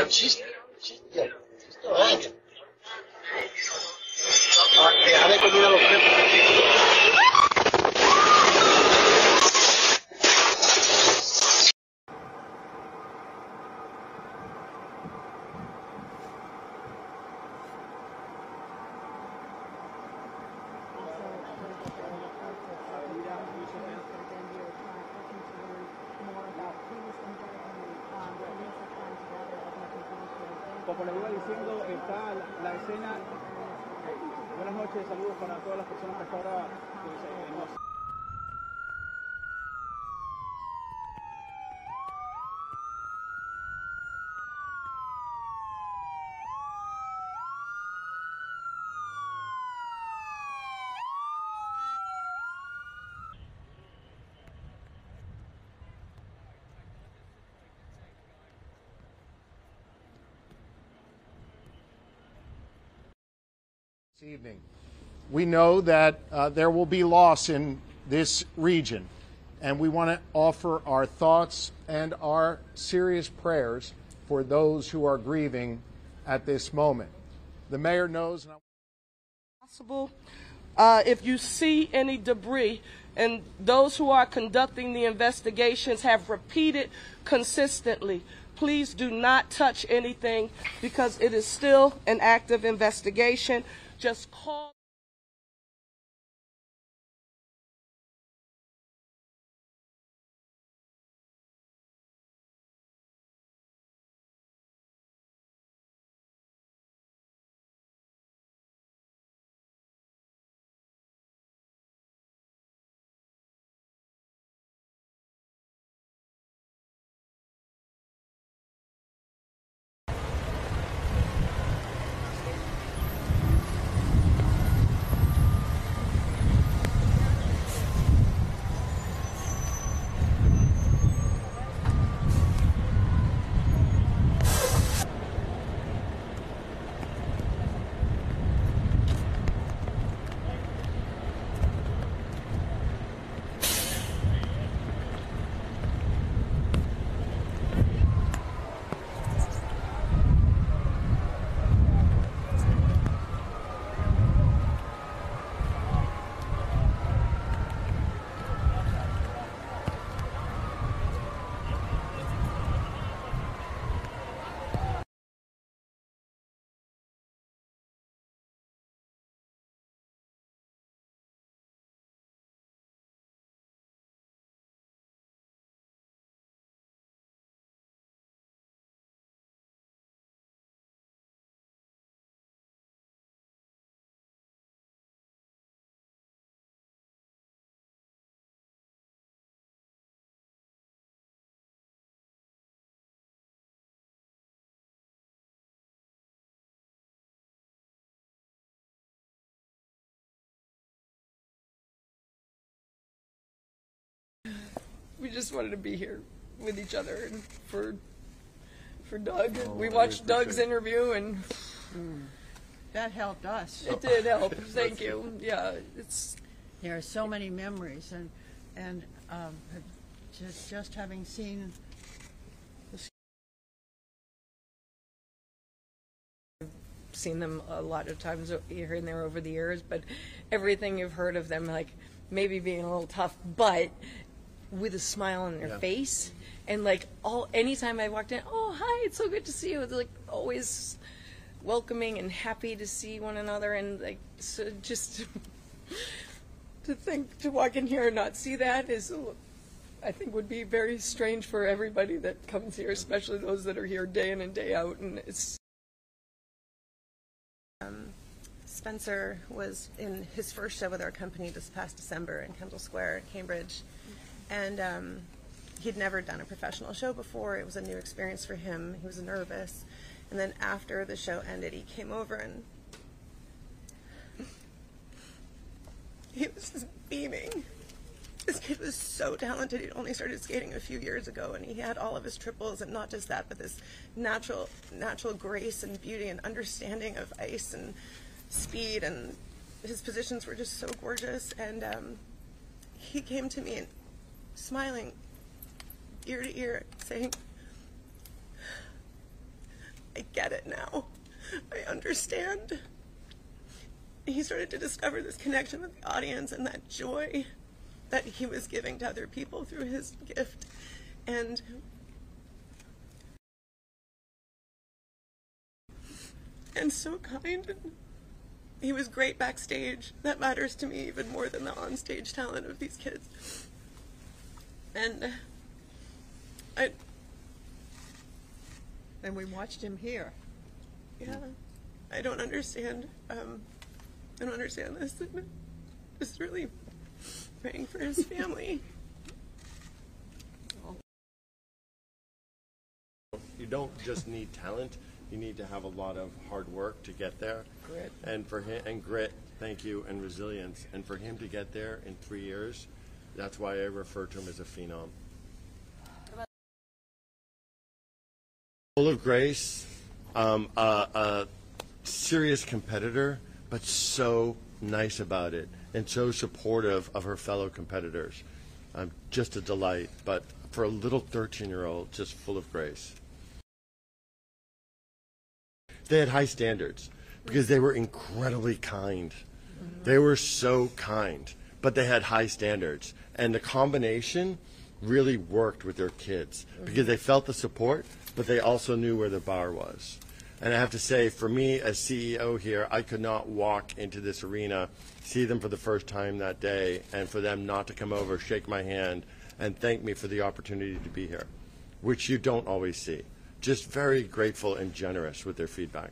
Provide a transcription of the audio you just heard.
She's still hanging. Déjame comer a los Como les iba diciendo, está la escena. Buenas noches, saludos para todas las personas que hasta ahora nos... This evening. We know that there will be loss in this region, and we want to offer our thoughts and our serious prayers for those who are grieving at this moment. The mayor knows. Possible. If you see any debris, and those who are conducting the investigations have repeated consistently, please do not touch anything because it is still an active investigation. Just call. We just wanted to be here with each other and for Doug. Oh, we watched Doug's interview and that helped us. it did help. Thank you. Yeah, it's There are so many memories, and just having seen. seen them a lot of times here and there over the years, but everything you've heard of them, like maybe being a little tough, but with a smile on their face, and like anytime I walked in, oh hi, it's so good to see you. It's like always welcoming and happy to see one another, and like so just to walk in here and not see that is, I think, would be very strange for everybody that comes here, especially those that are here day in and day out, and it's. Spencer was in his first show with our company this past December in Kendall Square, Cambridge, and he'd never done a professional show before. It was a new experience for him. He was nervous, and then after the show ended, he came over and he was just beaming. This kid was so talented. He'd only started skating a few years ago, and he had all of his triples, and not just that, but this natural grace and beauty and understanding of ice and speed, and his positions were just so gorgeous. And he came to me and smiling ear to ear, saying, understand. He started to discover this connection with the audience and that joy that he was giving to other people through his gift. And so kind. He was great backstage. That matters to me even more than the onstage talent of these kids. And And we watched him here. yeah, I don't understand. I don't understand this. Just really praying for his family. You don't just need talent. You need to have a lot of hard work to get there. Grit. And for him, and grit, thank you, and resilience. And for him to get there in 3 years, that's why I refer to him as a phenom. Full of grace, a serious competitor, but so nice about it, and so supportive of her fellow competitors. Just a delight, but for a little 13-year-old, just full of grace. They had high standards because they were incredibly kind. They were so kind, but they had high standards. And the combination really worked with their kids because they felt the support, but they also knew where the bar was. And I have to say, for me as CEO here, I could not walk into this arena, see them for the first time that day, and for them not to come over, shake my hand, and thank me for the opportunity to be here, which you don't always see. Just very grateful and generous with their feedback.